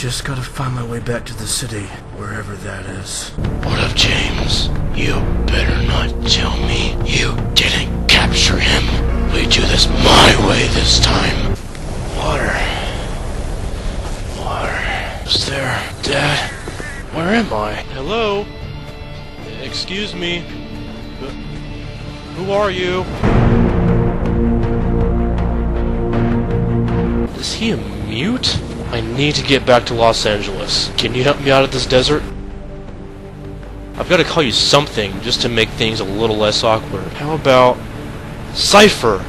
just gotta find my way back to the city, wherever that is. What up, James? You better not tell me you didn't capture him. We do this my way this time. Water. Is there? Dad? Where am I? Hello? Excuse me? Who are you? Is he a mute? I need to get back to Los Angeles. Can you help me out of this desert? I've got to call you something just to make things a little less awkward. How about Cypher?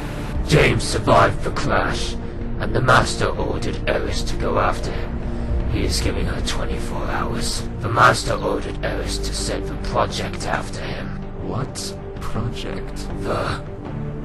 James survived the clash, and the Master ordered Eris to go after him. He is giving her 24 hours. The Master ordered Eris to set the project after him. What project? The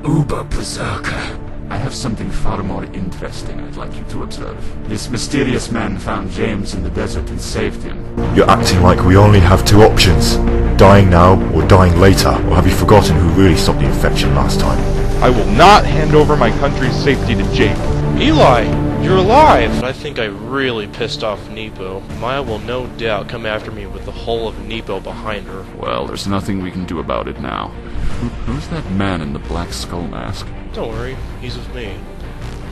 Uber Berserker. I have something far more interesting I'd like you to observe. This mysterious man found James in the desert and saved him. You're acting like we only have two options. Dying now or dying later. Or have you forgotten who really stopped the infection last time? I will not hand over my country's safety to Jake. Eli, you're alive! I think I really pissed off Nepo. Maya will no doubt come after me with the whole of Nepo behind her. Well, there's nothing we can do about it now. Who's that man in the black skull mask? Don't worry, he's with me.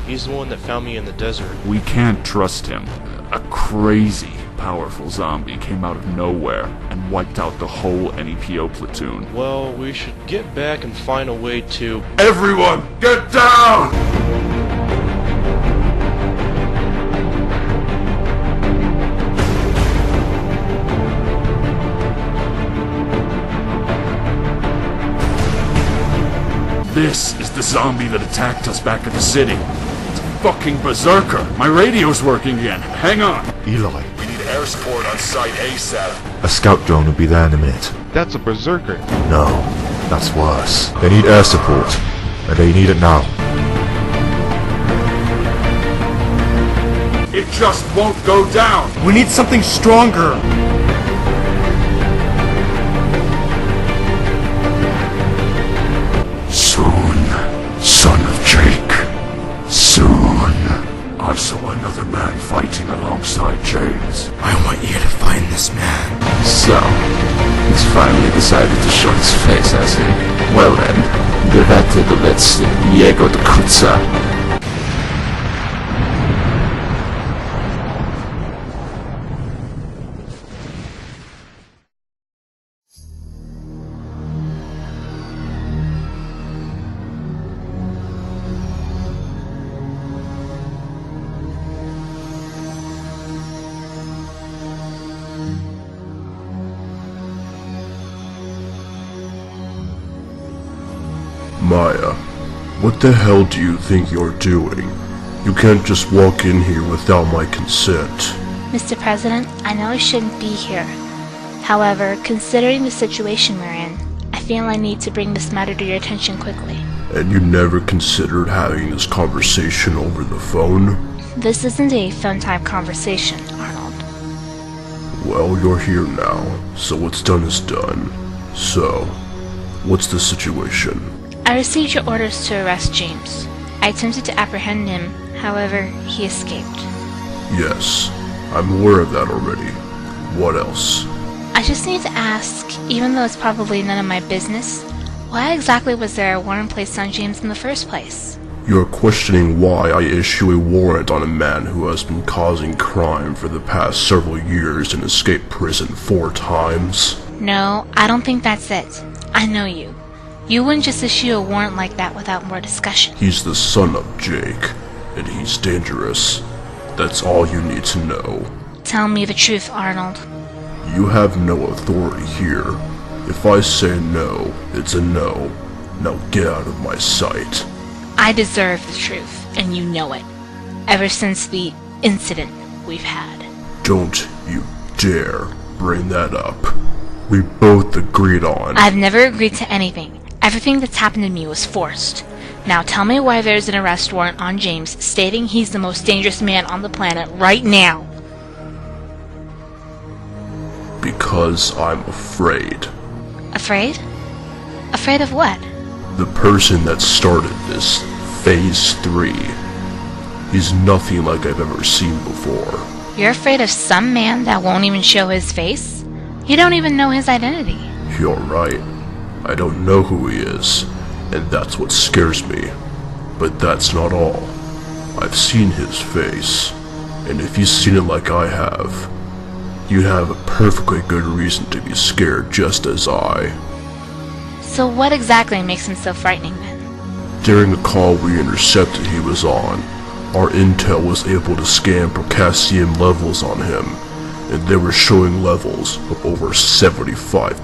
He's the one that found me in the desert. We can't trust him. A crazy, powerful zombie came out of nowhere and wiped out the whole NEPO platoon. Well, we should get back and find a way to... Everyone, get down! This is the zombie that attacked us back at the city. It's a fucking berserker. My radio's working again. Hang on. Eli, We need air support on site ASAP. a scout drone will be there in a minute. That's a berserker. No, that's worse. They need air support, and they need it now. It just won't go down. We need something stronger! Soon, son of Jake. Soon. I saw another man fighting alongside James. I want you to find this man. So, he's finally decided to show his face, has he? Well then, let's jego do kuca. Maya, what the hell do you think you're doing? You can't just walk in here without my consent. Mr. President, I know I shouldn't be here. However, considering the situation we're in, I feel I need to bring this matter to your attention quickly. And you never considered having this conversation over the phone? This isn't a phone-type conversation, Arnold. Well, you're here now, so what's done is done. So, what's the situation? I received your orders to arrest James. I attempted to apprehend him, however, he escaped. Yes, I'm aware of that already. What else? I just need to ask, even though it's probably none of my business, why exactly was there a warrant placed on James in the first place? You're questioning why I issue a warrant on a man who has been causing crime for the past several years and escaped prison 4 times? No, I don't think that's it. I know you. You wouldn't just issue a warrant like that without more discussion. He's the son of Jake, and he's dangerous. That's all you need to know. Tell me the truth, Arnold. You have no authority here. If I say no, it's a no. Now get out of my sight. I deserve the truth, and you know it. Ever since the incident we've had. Don't you dare bring that up. We both agreed on... I've never agreed to anything. Everything that's happened to me was forced. Now tell me why there's an arrest warrant on James stating he's the most dangerous man on the planet right now. Because I'm afraid. Afraid? Afraid of what? The person that started this, Phase 3, he's nothing like I've ever seen before. You're afraid of some man that won't even show his face? You don't even know his identity. You're right. I don't know who he is, and that's what scares me. But that's not all. I've seen his face, and if you've seen it like I have, you'd have a perfectly good reason to be scared just as I. So what exactly makes him so frightening then? During the call we intercepted he was on, our intel was able to scan potassium levels on him, and they were showing levels of over 75%.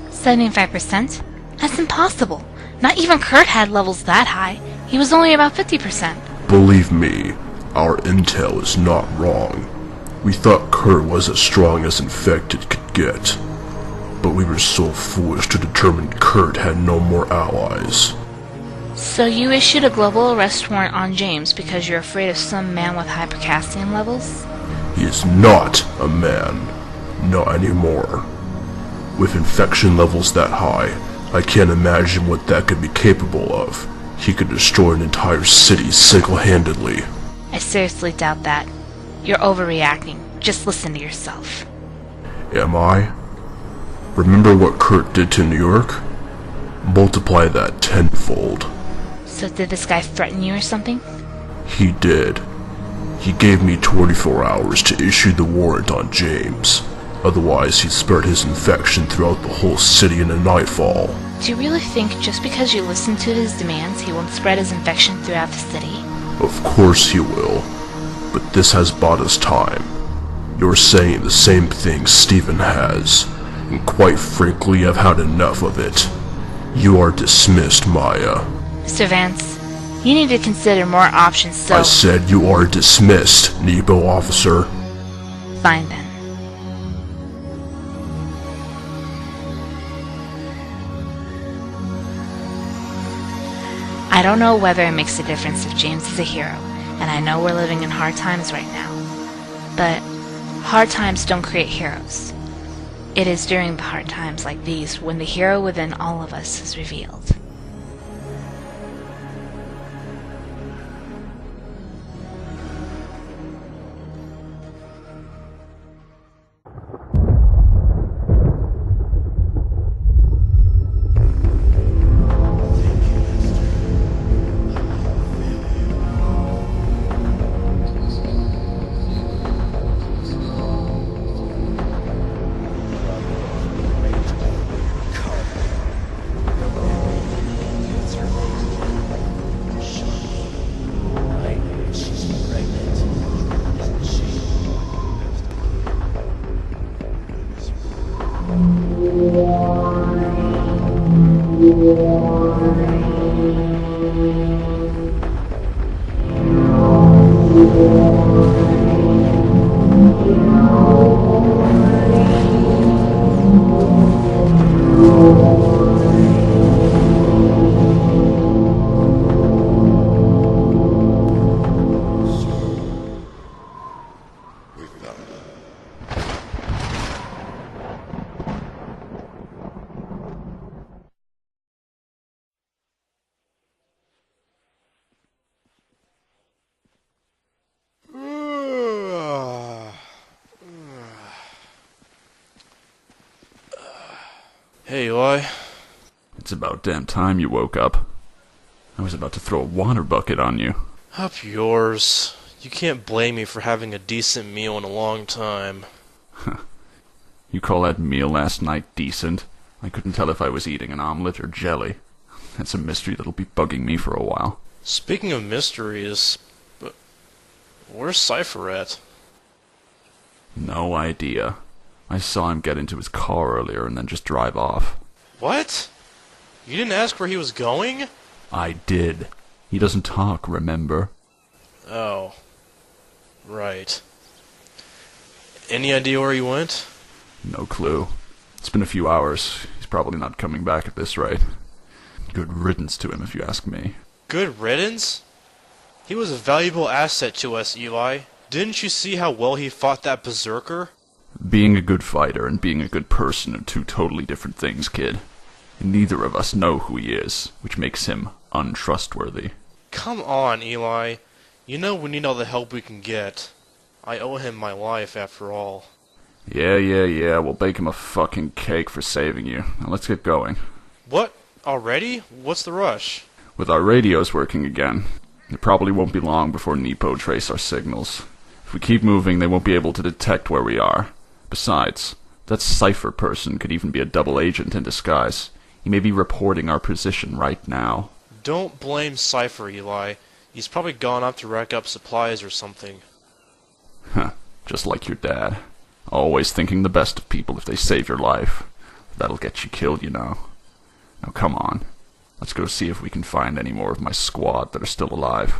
75%? That's impossible. Not even Kurt had levels that high. He was only about 50%. Believe me, our intel is not wrong. We thought Kurt was as strong as infected could get, but we were so foolish to determine Kurt had no more allies. So you issued a global arrest warrant on James because you're afraid of some man with high potassium levels? He is not a man. Not anymore. With infection levels that high, I can't imagine what that could be capable of. He could destroy an entire city single-handedly. I seriously doubt that. You're overreacting. Just listen to yourself. Am I? Remember what Kurt did to New York? Multiply that tenfold. So did this guy threaten you or something? He did. He gave me 24 hours to issue the warrant on James. Otherwise, he'd spread his infection throughout the whole city in a nightfall. Do you really think just because you listen to his demands, he won't spread his infection throughout the city? Of course he will. But this has bought us time. You're saying the same thing Stephen has, and quite frankly, I've had enough of it. You are dismissed, Maya. Mr. Vance, you need to consider more options, so... I said you are dismissed, Nebo officer. Fine then. I don't know whether it makes a difference if James is a hero, and I know we're living in hard times right now. But hard times don't create heroes. It is during the hard times like these when the hero within all of us is revealed. Hey, Eli. It's about damn time you woke up. I was about to throw a water bucket on you. Up yours. You can't blame me for having a decent meal in a long time. You call that meal last night decent? I couldn't tell if I was eating an omelet or jelly. That's a mystery that'll be bugging me for a while. Speaking of mysteries, where's Cypher at? No idea. I saw him get into his car earlier and then just drive off. What? You didn't ask where he was going? I did. He doesn't talk, remember? Oh. Right. Any idea where he went? No clue. It's been a few hours. He's probably not coming back at this rate. Good riddance to him, if you ask me. Good riddance? He was a valuable asset to us, Eli. Didn't you see how well he fought that berserker? Being a good fighter and being a good person are two totally different things, kid. Neither of us know who he is, which makes him untrustworthy. Come on, Eli. You know we need all the help we can get. I owe him my life, after all. Yeah, we'll bake him a fucking cake for saving you. Now let's get going. What? Already? What's the rush? With our radios working again, it probably won't be long before Nepo trace our signals. If we keep moving, they won't be able to detect where we are. Besides, that Cypher person could even be a double agent in disguise. He may be reporting our position right now. Don't blame Cypher, Eli. He's probably gone up to rack up supplies or something. Huh, just like your dad. Always thinking the best of people if they save your life. That'll get you killed, you know. Now come on. Let's go see if we can find any more of my squad that are still alive.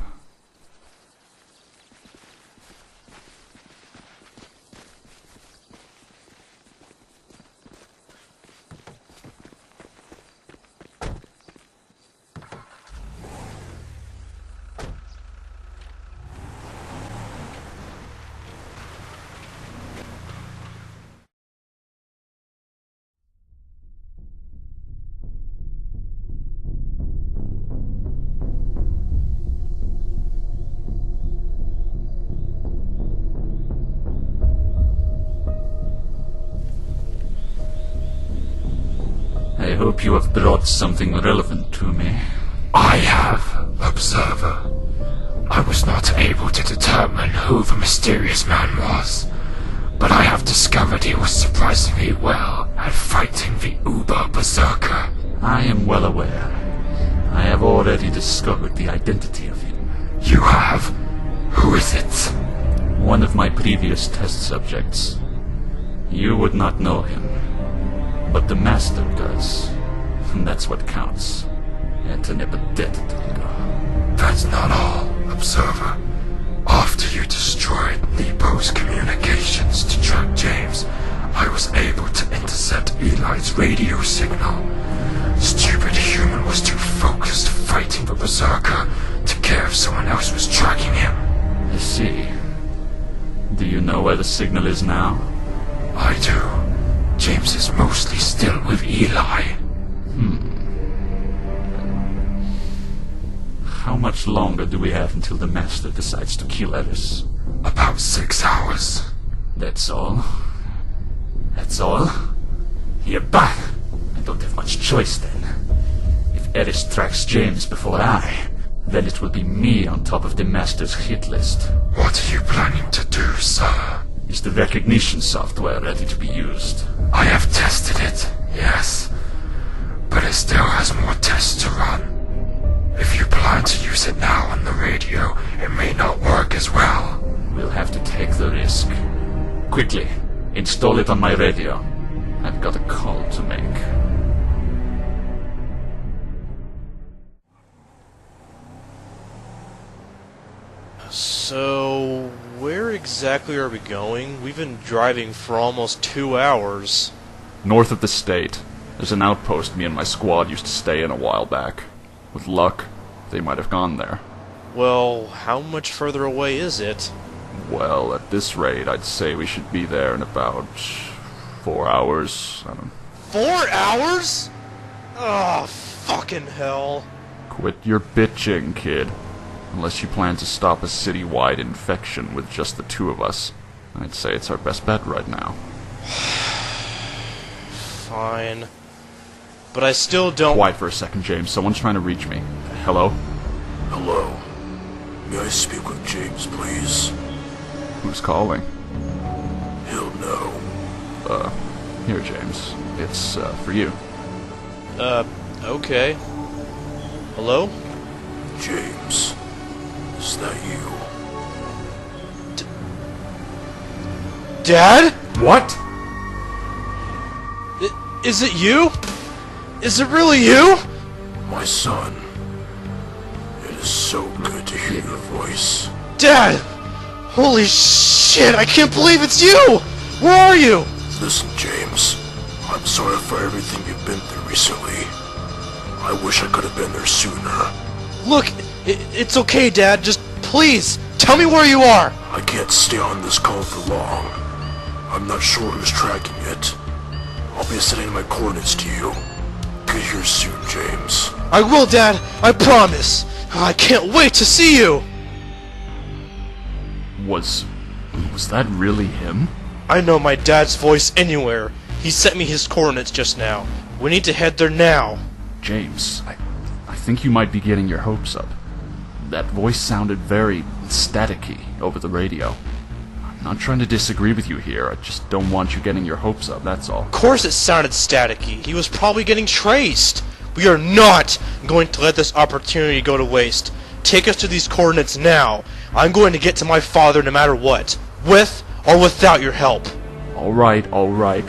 I hope you have brought something relevant to me. I have, Observer. I was not able to determine who the mysterious man was, but I have discovered he was surprisingly well at fighting the Uber Berserker. I am well aware. I have already discovered the identity of him. You have? Who is it? One of my previous test subjects. You would not know him, but the Master does. And that's what counts. That's not all, Observer. After you destroyed Nepo's communications to track James, I was able to intercept Eli's radio signal. Stupid human was too focused fighting the Berserker to care if someone else was tracking him. I see. Do you know where the signal is now? I do. James is mostly still with Eli. How much longer do we have until the Master decides to kill Ellis? About 6 hours. That's all? That's all? You're back! I don't have much choice then. If Ellis tracks James before then it will be me on top of the Master's hit list. What are you planning to do, sir? Is the recognition software ready to be used? I have tested it, yes. But it still has more tests to run. If you plan to use it now on the radio, it may not work as well. We'll have to take the risk. Quickly, install it on my radio. I've got a call to make. So, where exactly are we going? We've been driving for almost 2 hours. North of the state, there's an outpost me and my squad used to stay in a while back. With luck, they might have gone there. Well, how much further away is it? Well, at this rate, I'd say we should be there in about 4 hours. I don't... 4 hours? Oh, fucking hell. Quit your bitching, kid. Unless you plan to stop a city-wide infection with just the two of us, I'd say it's our best bet right now. Fine. But I still don't... Quiet for a second, James. Someone's trying to reach me. Hello? Hello. May I speak with James, please? Who's calling? He'll know. Here, James. It's, for you. Okay. Hello? James, is that you? Dad? What? Is it you? Is it really you? My son. It is so good to hear your voice. Dad! Holy shit, I can't believe it's you! Where are you? Listen, James. I'm sorry for everything you've been through recently. I wish I could have been there sooner. Look, it's okay, Dad. Just please, tell me where you are. I can't stay on this call for long. I'm not sure who's tracking it. I'll be sending my coordinates to you. Get here soon, James. I will, Dad. I promise. I can't wait to see you. Was Was that really him? I know my dad's voice anywhere. He sent me his coordinates just now. We need to head there now. James, I think you might be getting your hopes up. That voice sounded very staticky over the radio. I'm not trying to disagree with you here, I just don't want you getting your hopes up, that's all. Of course it sounded staticky. He was probably getting traced. We are not going to let this opportunity go to waste. Take us to these coordinates now. I'm going to get to my father no matter what. With or without your help. Alright,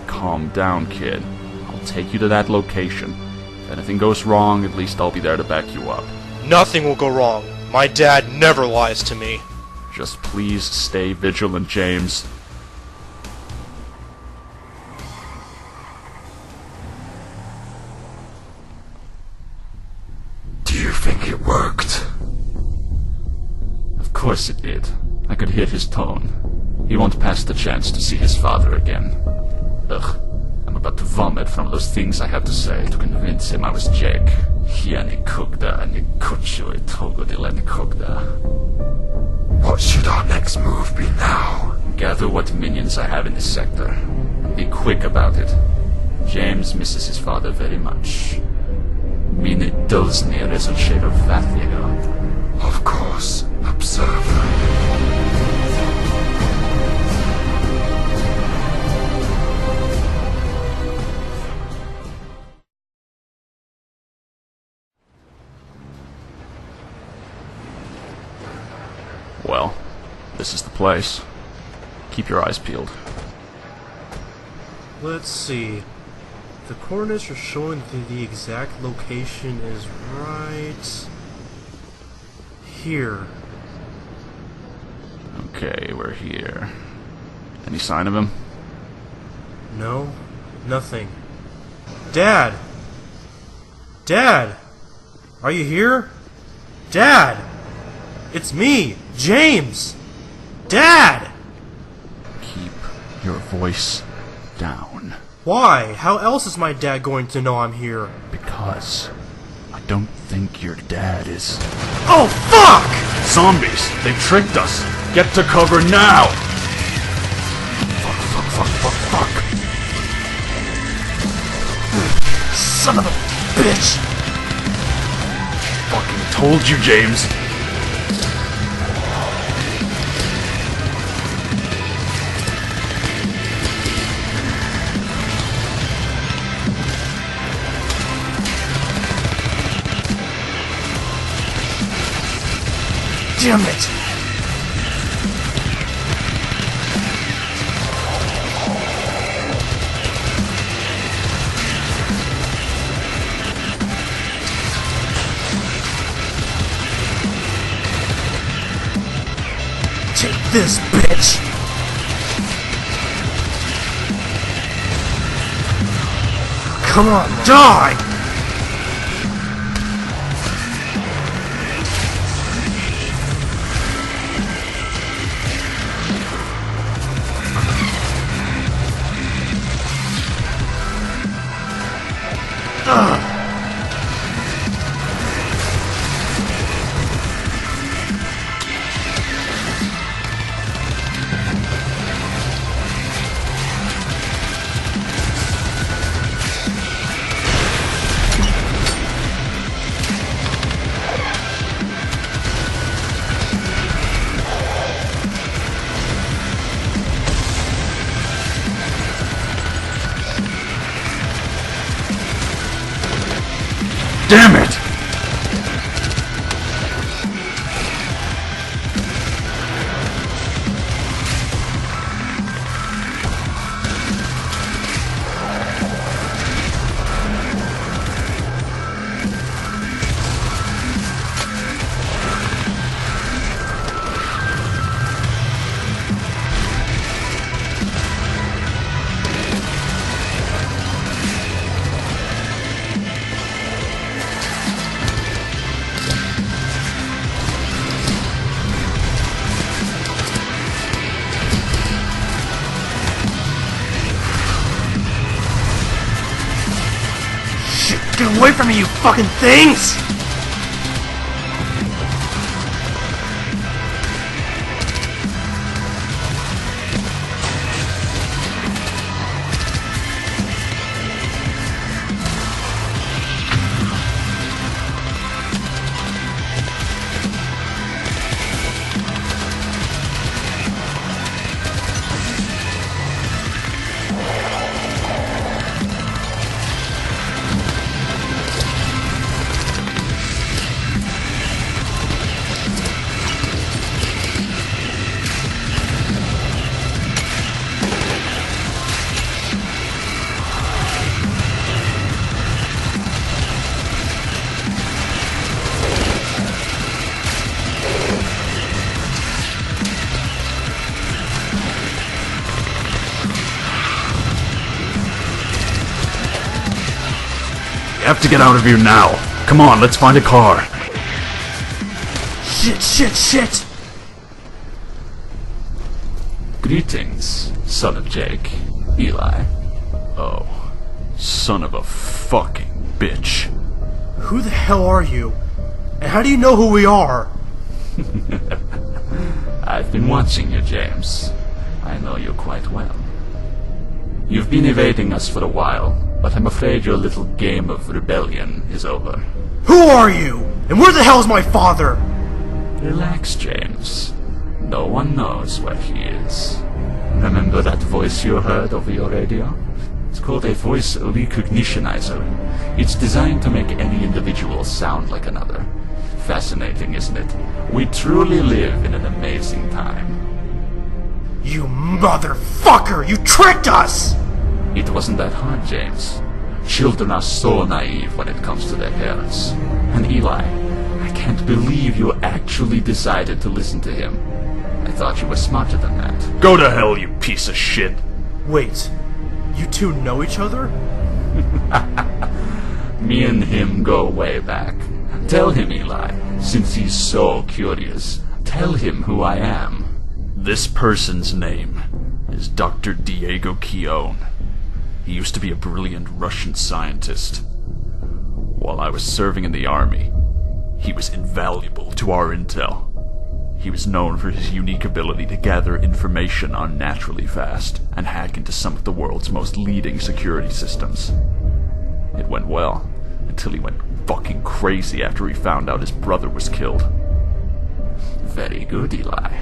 calm down, kid. I'll take you to that location. If anything goes wrong, at least I'll be there to back you up. Nothing will go wrong. My dad never lies to me. Just please stay vigilant, James. Do you think it worked? Of course it did. I could hear his tone. He won't pass the chance to see his father again. Ugh, I'm about to vomit from those things I had to say to convince him I was Jake. Hiani kugda and kuchu itogodileni kugda. What should our next move be now? Gather what minions I have in this sector, and be quick about it. James misses his father very much. Mine dulsni resultator vathiga. Of course, observer. Well, this is the place. Keep your eyes peeled. Let's see. The coordinates are showing that the exact location is right here. Okay, we're here. Any sign of him? No, nothing. Dad! Dad! Are you here? Dad! It's me, James! Dad! Keep your voice down. Why? How else is my dad going to know I'm here? Because I don't think your dad is... Oh, fuck! Zombies! They tricked us! Get to cover now! Fuck. Son of a bitch! Fucking told you, James! Damn it! Take this, bitch! Come on, die! Damn it! Get away from me, you fucking things! have to get out of here now. Come on, let's find a car. Shit! Greetings, son of Jake. Eli. Oh, son of a fucking bitch. Who the hell are you? And how do you know who we are? I've been watching you, James. I know you quite well. You've been evading us for a while, but I'm afraid your little game of rebellion is over. Who are you? And where the hell is my father? Relax, James. No one knows where he is. Remember that voice you heard over your radio? It's called a voice recognitionizer. It's designed to make any individual sound like another. Fascinating, isn't it? We truly live in an amazing time. You motherfucker! You tricked us! It wasn't that hard, James. Children are so naive when it comes to their parents. And Eli, I can't believe you actually decided to listen to him. I thought you were smarter than that. Go to hell, you piece of shit. Wait, you two know each other? Me and him go way back. Tell him, Eli, since he's so curious. Tell him who I am. This person's name is Dr. Diego Keown. He used to be a brilliant Russian scientist. While I was serving in the army, he was invaluable to our intel. He was known for his unique ability to gather information unnaturally fast and hack into some of the world's most leading security systems. It went well, until he went fucking crazy after he found out his brother was killed. Very good, Eli.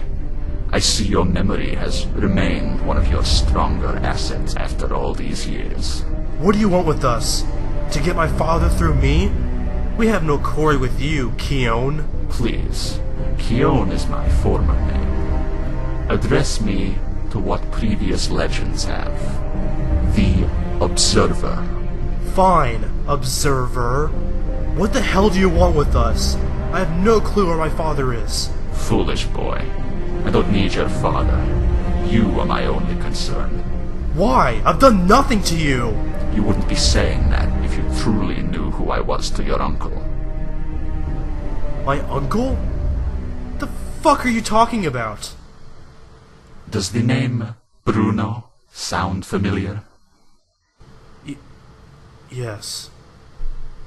I see your memory has remained one of your stronger assets after all these years. What do you want with us? To get my father through me? We have no quarry with you, Keown. Please, Keown is my former name. Address me to what previous legends have. The Observer. Fine, Observer. What the hell do you want with us? I have no clue where my father is. Foolish boy. I don't need your father. You are my only concern. Why? I've done nothing to you! You wouldn't be saying that if you truly knew who I was to your uncle. My uncle? The fuck are you talking about? Does the name Bruno sound familiar? Yes.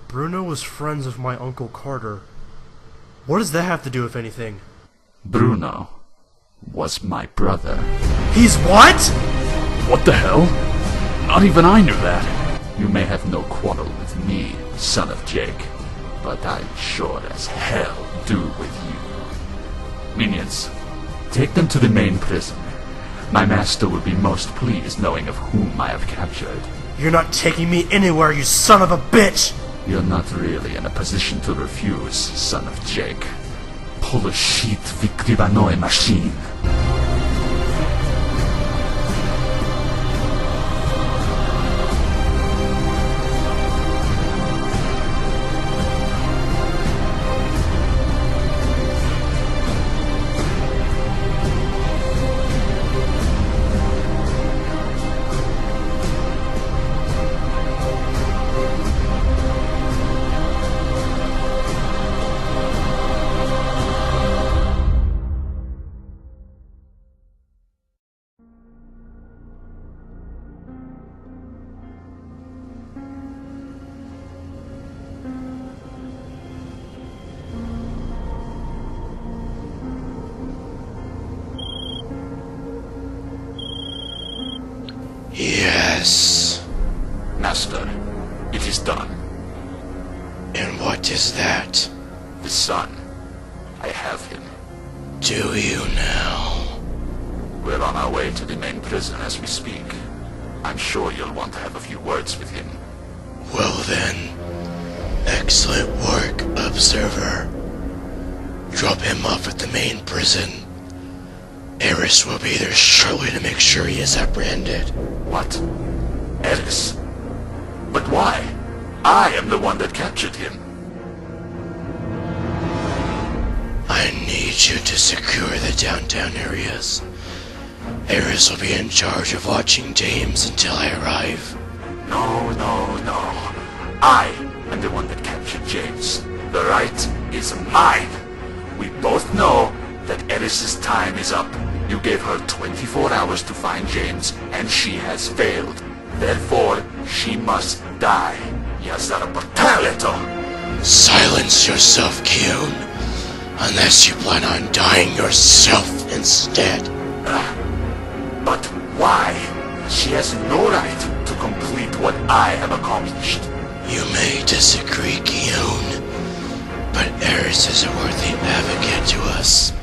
Bruno was friends of my Uncle Carter. What does that have to do with anything? Bruno was my brother. He's what? What the hell? Not even I knew that. You may have no quarrel with me, son of Jake, but I sure as hell do with you. Minions, take them to the main prison. My master will be most pleased knowing of whom I have captured. You're not taking me anywhere, you son of a bitch! You're not really in a position to refuse, son of Jake. Pull a sheet vykrivanoe machine. Yes. Master, it is done. And what is that? The son. I have him. Do you now? We're on our way to the main prison as we speak. I'm sure you'll want to have a few words with him. Well then, excellent work, Observer. Drop him off at the main prison. Eris will be there shortly to make sure he is apprehended. What? Eris? But why? I am the one that captured him. I need you to secure the downtown areas. Eris will be in charge of watching James until I arrive. No. I and the one that captured James. The right is mine. We both know that Eris's time is up. You gave her 24 hours to find James, and she has failed. Therefore, she must die. Silence yourself, Keon. Unless you plan on dying yourself instead. But why? She has no right to complete what I have accomplished. You may disagree, Keon, but Eris is a worthy advocate to us.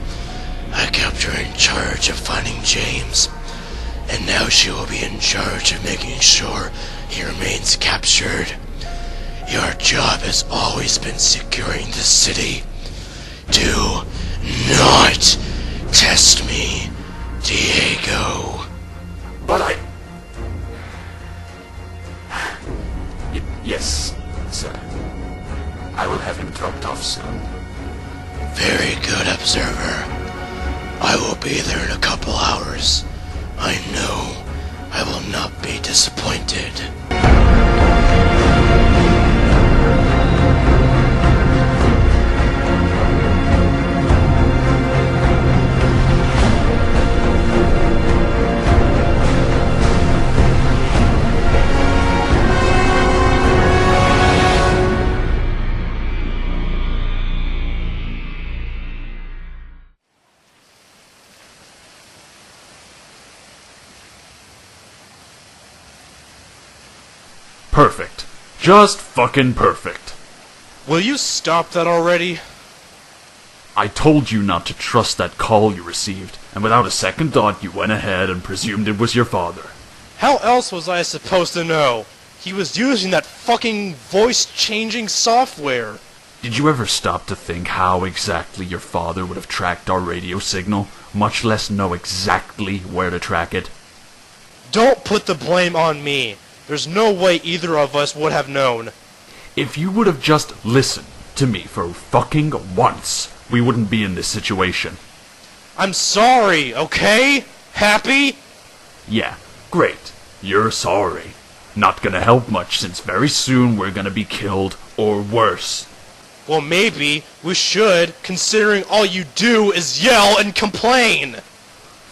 I kept her in charge of finding James, and now she will be in charge of making sure he remains captured. Your job has always been securing the city. Do not test me, Diego. But yes, sir. I will have him dropped off soon. Very good, Observer. I will be there in a couple hours. I know I will not be disappointed. Perfect. Just fucking perfect. Will you stop that already? I told you not to trust that call you received, and without a second thought you went ahead and presumed it was your father. How else was I supposed to know? He was using that fucking voice-changing software. Did you ever stop to think how exactly your father would have tracked our radio signal, much less know exactly where to track it? Don't put the blame on me. There's no way either of us would have known. If you would have just listened to me for fucking once, we wouldn't be in this situation. I'm sorry, okay? Happy? Yeah, great. You're sorry. Not gonna help much since very soon we're gonna be killed, or worse. Well, maybe we should, considering all you do is yell and complain.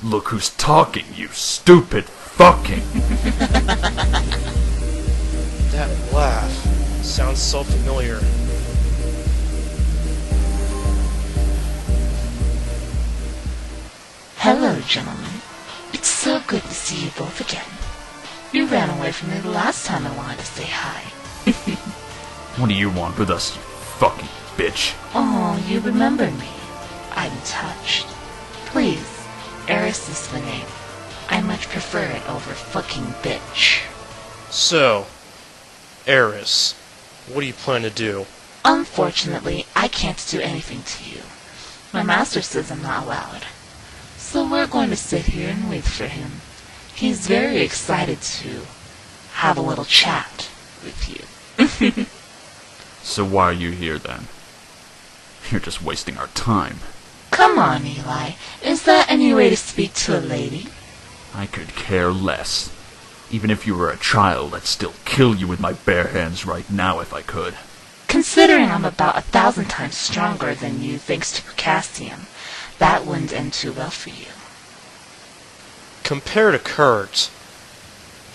Look who's talking, you stupid fucking... That laugh sounds so familiar. Hello, gentlemen. It's so good to see you both again. You ran away from me the last time I wanted to say hi. What do you want with us, you fucking bitch? Oh, you remember me. I'm touched. Please, Eris is the name. I much prefer it over fucking bitch. So, Eris, what do you plan to do? Unfortunately, I can't do anything to you. My master says I'm not allowed. So we're going to sit here and wait for him. He's very excited to have a little chat with you. So why are you here then? You're just wasting our time. Come on, Eli. Is that any way to speak to a lady? I could care less. Even if you were a child, I'd still kill you with my bare hands right now if I could. Considering I'm about 1,000 times stronger than you thanks to potassium, that wouldn't end too well for you. Compared to Kurt,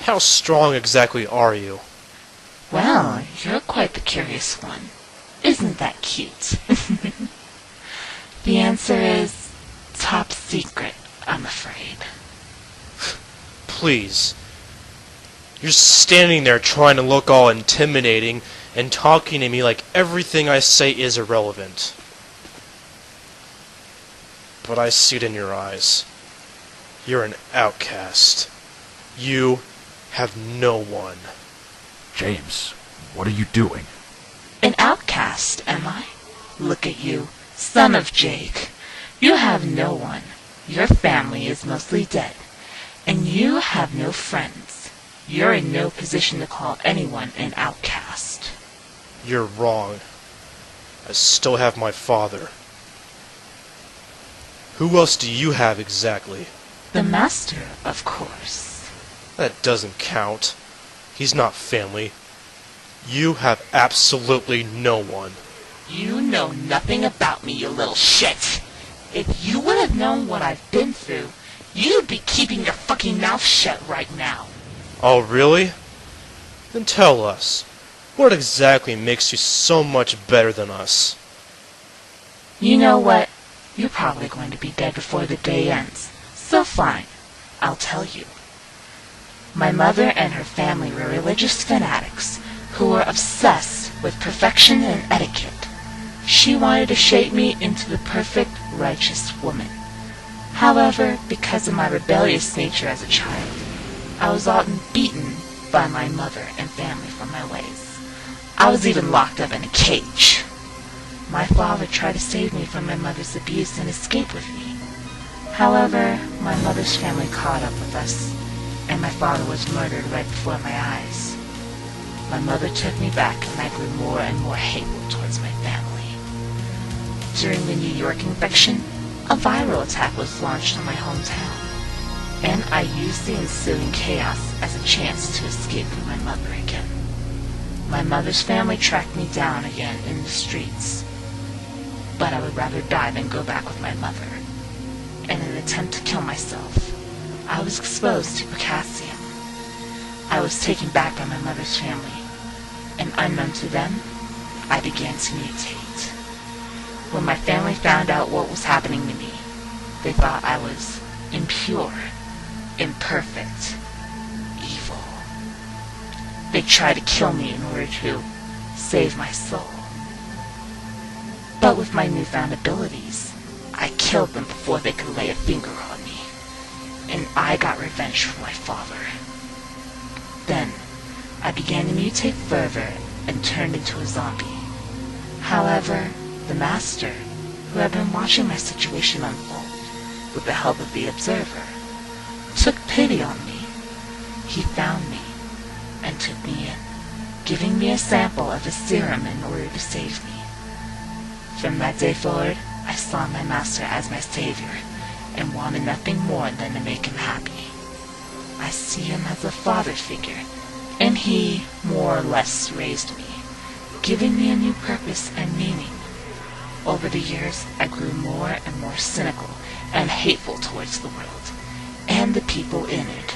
how strong exactly are you? Well, you're quite the curious one. Isn't that cute? The answer is top secret, I'm afraid. Please. You're standing there trying to look all intimidating and talking to me like everything I say is irrelevant. But I see it in your eyes. You're an outcast. You have no one. James, what are you doing? An outcast, am I? Look at you, son of Jake. You have no one. Your family is mostly dead. And you have no friends. You're in no position to call anyone an outcast. You're wrong. I still have my father. Who else do you have exactly? The master, of course. That doesn't count. He's not family. You have absolutely no one. You know nothing about me, you little shit. If you would have known what I've been through, you'd be keeping your fucking mouth shut right now. Oh, really? Then tell us, what exactly makes you so much better than us? You know what? You're probably going to be dead before the day ends. So fine, I'll tell you. My mother and her family were religious fanatics who were obsessed with perfection and etiquette. She wanted to shape me into the perfect, righteous woman. However, because of my rebellious nature as a child, I was often beaten by my mother and family for my ways. I was even locked up in a cage. My father tried to save me from my mother's abuse and escape with me. However, my mother's family caught up with us, and my father was murdered right before my eyes. My mother took me back, and I grew more and more hateful towards my family. During the New York infection, a viral attack was launched on my hometown, and I used the ensuing chaos as a chance to escape from my mother again. My mother's family tracked me down again in the streets, but I would rather die than go back with my mother. In an attempt to kill myself, I was exposed to potassium. I was taken back by my mother's family, and unknown to them, I began to mutate. When my family found out what was happening to me, they thought I was impure, imperfect, evil. They tried to kill me in order to save my soul. But with my newfound abilities, I killed them before they could lay a finger on me, and I got revenge for my father. Then, I began to mutate further and turned into a zombie. However, the Master, who had been watching my situation unfold with the help of the Observer, took pity on me. He found me and took me in, giving me a sample of his serum in order to save me. From that day forward, I saw my Master as my savior and wanted nothing more than to make him happy. I see him as a father figure, and he more or less raised me, giving me a new purpose and meaning. Over the years, I grew more and more cynical and hateful towards the world and the people in it,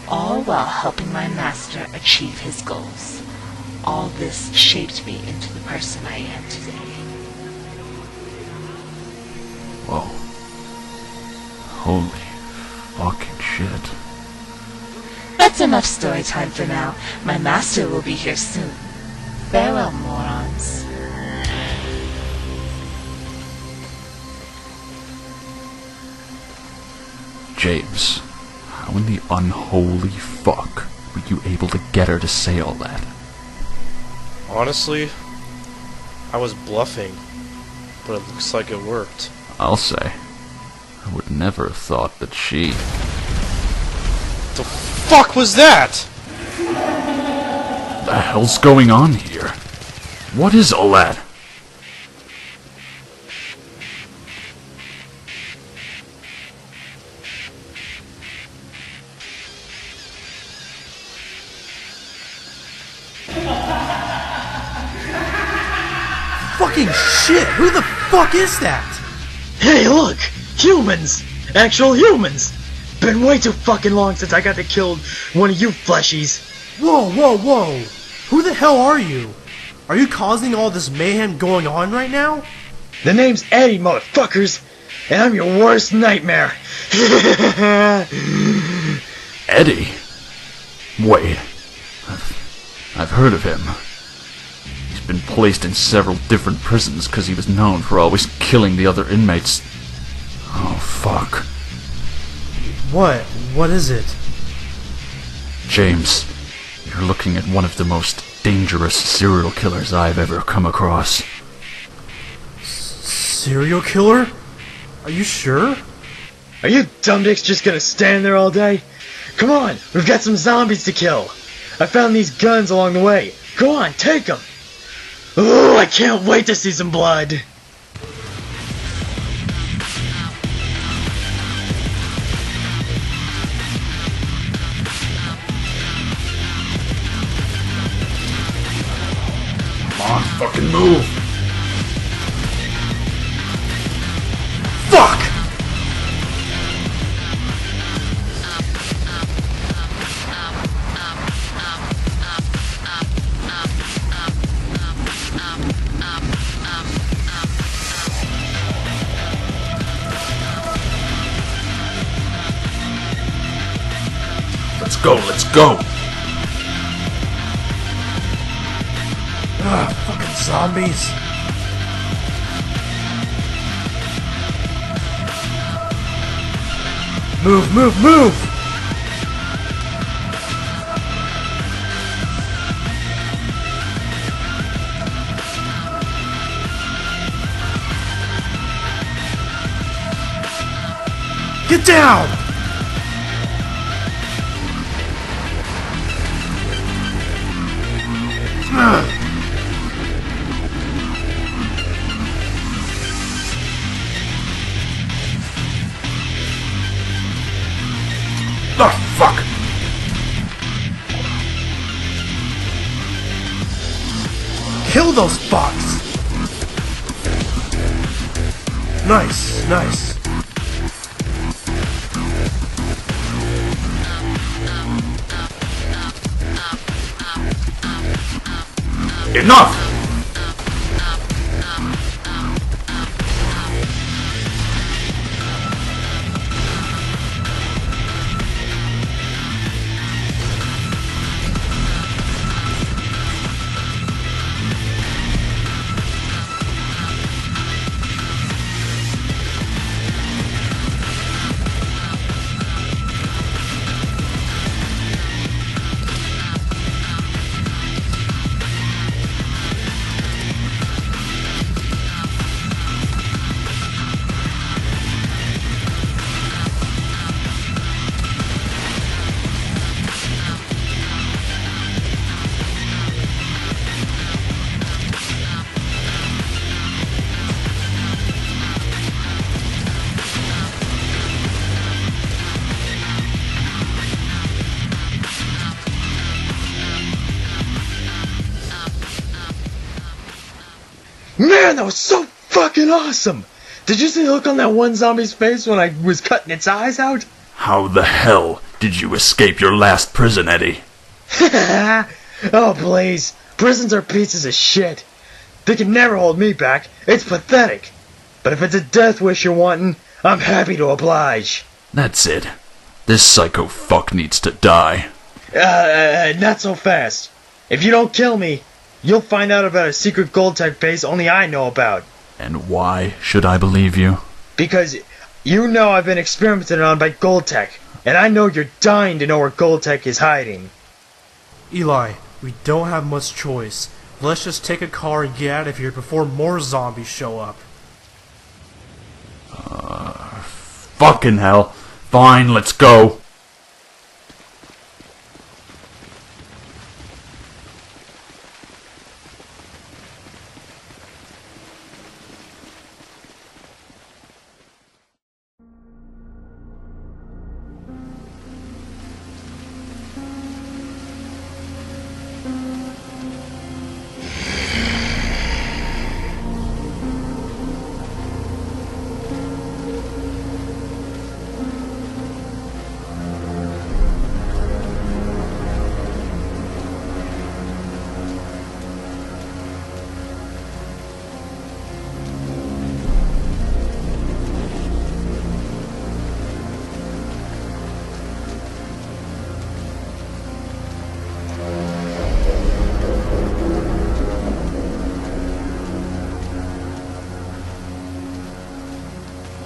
all while helping my Master achieve his goals. All this shaped me into the person I am today. Whoa. Holy fucking shit. That's enough story time for now. My Master will be here soon. Farewell, morons. James, how in the unholy fuck were you able to get her to say all that? Honestly, I was bluffing, but it looks like it worked. I'll say, I would never have thought that she... The fuck was that? The hell's going on here? What is all that? Fucking shit! Who the fuck is that? Hey, look! Humans! Actual humans! Been way too fucking long since I got to kill one of you fleshies. Whoa, whoa, whoa! Who the hell are you? Are you causing all this mayhem going on right now? The name's Eddie, motherfuckers! And I'm your worst nightmare! Eddie? Wait. I've heard of him. He's been placed in several different prisons because he was known for always killing the other inmates. Oh, fuck. What is it? James, you're looking at one of the most dangerous serial killers I've ever come across. Serial killer? Are you sure? Are you dumb dicks just gonna stand there all day? Come on, we've got some zombies to kill. I found these guns along the way. Go on, take them. Ooh, I can't wait to see some blood. Fucking move! Fuck! Let's go, let's go! Ah, fucking zombies. Move, move, move! Get down! Oh, fuck! Kill those fucks! Nice, nice. Enough! Man, that was so fucking awesome! Did you see the look on that one zombie's face when I was cutting its eyes out? How the hell did you escape your last prison, Eddie? Oh, please. Prisons are pieces of shit. They can never hold me back. It's pathetic. But if it's a death wish you're wanting, I'm happy to oblige. That's it. This psycho fuck needs to die. Not so fast. If you don't kill me, you'll find out about a secret gold tech base only I know about. And why should I believe you? Because you know I've been experimented on by gold tech, and I know you're dying to know where gold tech is hiding. Eli, we don't have much choice. Let's just take a car and get out of here before more zombies show up. Fucking hell. Fine, let's go.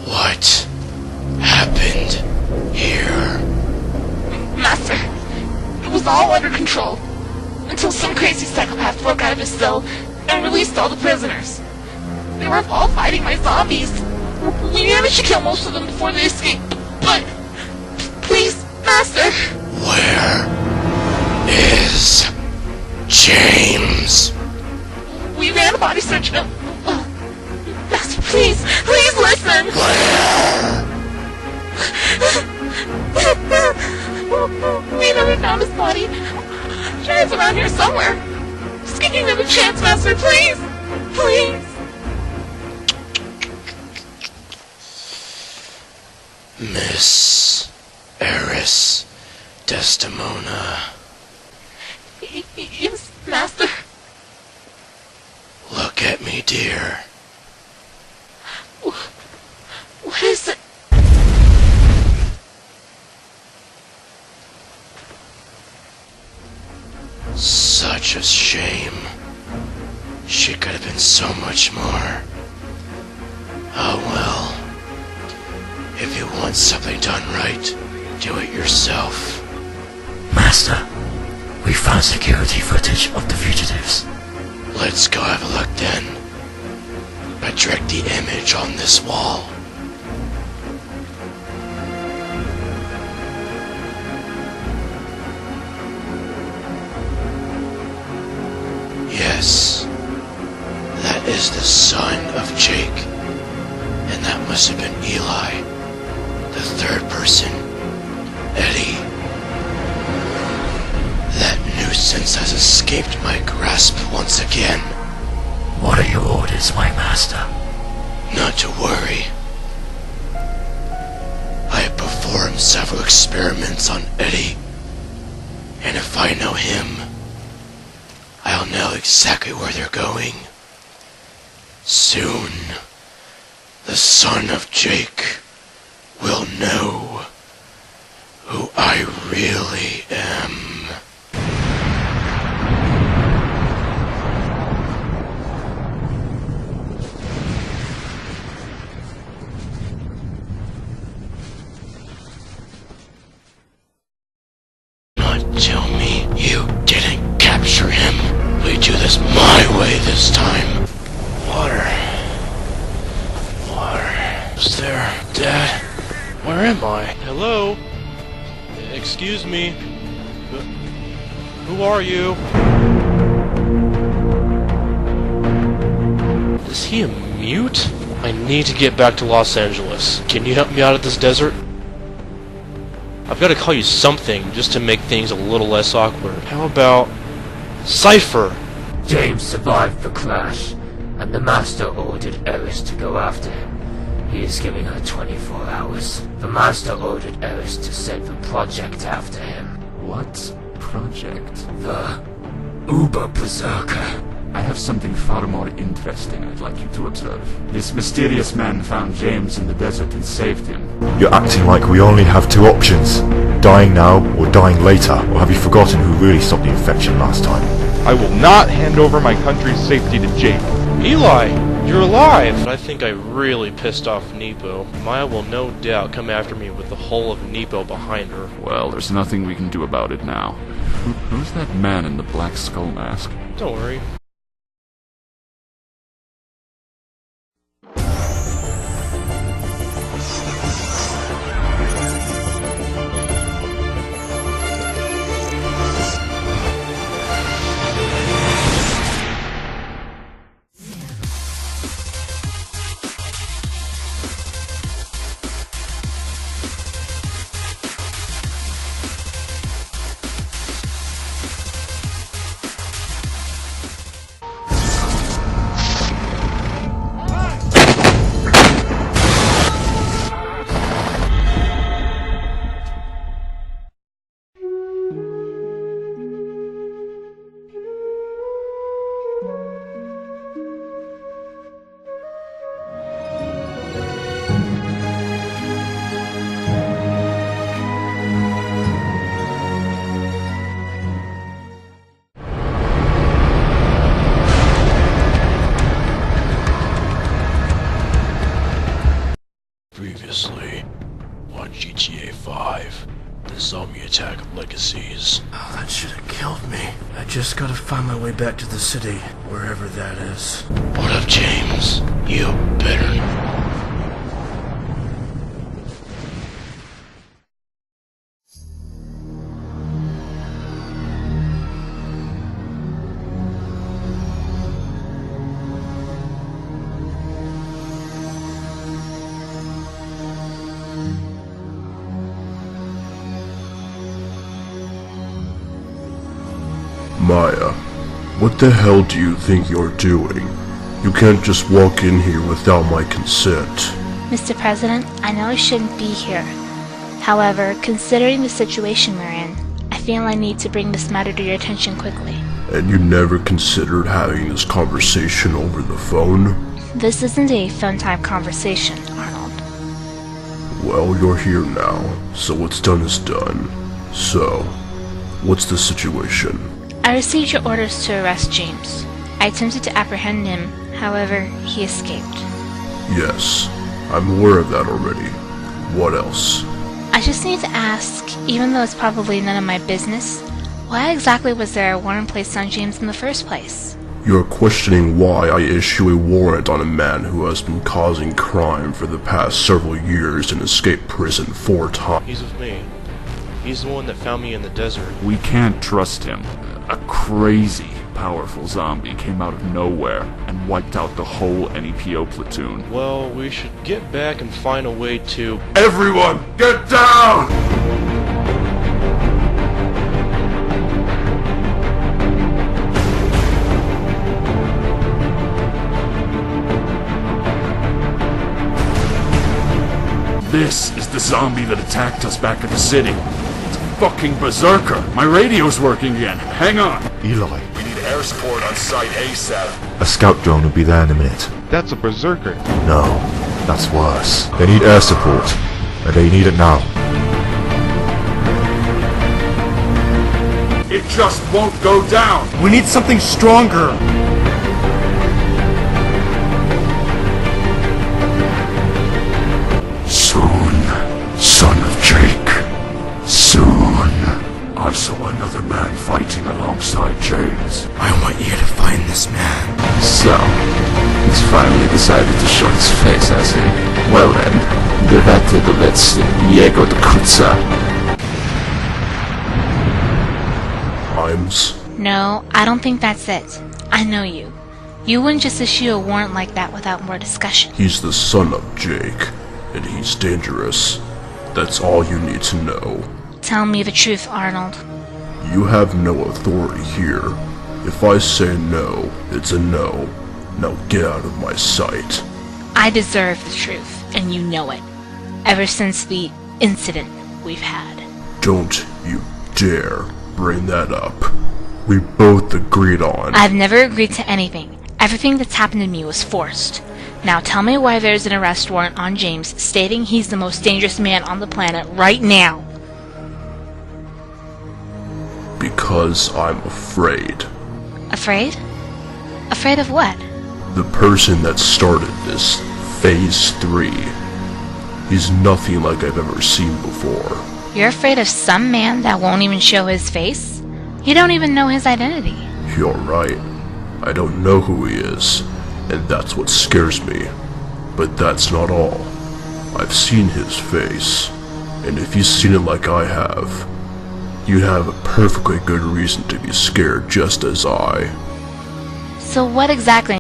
What happened here? Master, it was all under control. Until some crazy psychopath broke out of his cell and released all the prisoners. They were all fighting my zombies. We managed to kill most of them before they escaped, but... Please, Master! Where is James? We ran a body search. Master, please listen! We never found his body. I'm sure it's around here somewhere. Just give me another chance, Master, please! Please! Miss Eris Desdemona. Yes, Master. Look at me, dear. What is it? Such a shame. She could have been so much more. Oh well. If you want something done right, do it yourself. Master, we found security footage of the fugitives. Let's go have a look then. I direct the image on this wall. Yes, that is the son of Jake, and that must have been Eli, the third person, Eddie. That nuisance has escaped my grasp once again. What are your orders, my master? Not to worry. I have performed several experiments on Eddie, and if I know him, I'll know exactly where they're going. Soon, the son of Jake will know who I really am. Not tell me you didn't capture him. We do this my way this time. Water. Is there? Dad? Where am I? Hello? Excuse me? Who are you? Is he a mute? I need to get back to Los Angeles. Can you help me out of this desert? I've got to call you something just to make things a little less awkward. How about Cypher? James survived the clash, and the Master ordered Eris to go after him. He is giving her 24 hours. The Master ordered Eris to set the project after him. What project? The Uber Berserker. I have something far more interesting I'd like you to observe. This mysterious man found James in the desert and saved him. You're acting like we only have two options. Dying now or dying later. Or have you forgotten who really stopped the infection last time? I will not hand over my country's safety to Jake. Eli, you're alive! I think I really pissed off Nepo. Maya will no doubt come after me with the whole of Nepo behind her. Well, there's nothing we can do about it now. Who's that man in the black skull mask? Don't worry. Previously, on GTA 5, the zombie attack legacies. Oh, that should have killed me. I just gotta find my way back to the city, wherever that is. What up, James? You better... Maya, What the hell do you think you're doing? You can't just walk in here without my consent. Mr. President, I know I shouldn't be here. However, considering the situation we're in, I feel I need to bring this matter to your attention quickly. And you never considered having this conversation over the phone? This isn't a phone-type conversation, Arnold. Well, you're here now, so what's done is done. So, what's the situation? I received your orders to arrest James. I attempted to apprehend him, however, he escaped. Yes, I'm aware of that already. What else? I just need to ask, even though it's probably none of my business, why exactly was there a warrant placed on James in the first place? You're questioning why I issue a warrant on a man who has been causing crime for the past several years and escaped prison 4 times. He's with me. He's the one that found me in the desert. We can't trust him. A crazy, powerful zombie came out of nowhere and wiped out the whole NEPO platoon. Well, we should get back and find a way to... Everyone, get down! This is the zombie that attacked us back at the city. It's a fucking berserker. My radio's working again. Hang on. Eli, We need air support on site ASAP. a scout drone will be there in a minute. That's a berserker. No, that's worse. They need air support, and they need it now. It just won't go down. We need something stronger! Soon, son of Jake. Soon. I saw another man fighting alongside James. I want you to find this man. So, he's finally decided to show his face, has he? Well then, let's Diego de Kutza. Times. No, I don't think that's it. I know you. You wouldn't just issue a warrant like that without more discussion. He's the son of Jake, and he's dangerous. That's all you need to know. Tell me the truth, Arnold. You have no authority here. If I say no, it's a no. Now get out of my sight. I deserve the truth, and you know it. Ever since the incident we've had. Don't you dare bring that up. We both agreed on... I've never agreed to anything. Everything that's happened to me was forced. Now tell me why there's an arrest warrant on James stating he's the most dangerous man on the planet right now. Because I'm afraid. Afraid? Afraid of what? The person that started this, Phase 3, he's nothing like I've ever seen before. You're afraid of some man that won't even show his face? You don't even know his identity. You're right. I don't know who he is, and that's what scares me. But that's not all. I've seen his face, and if you've seen it like I have, you'd have a perfectly good reason to be scared just as I. So what exactly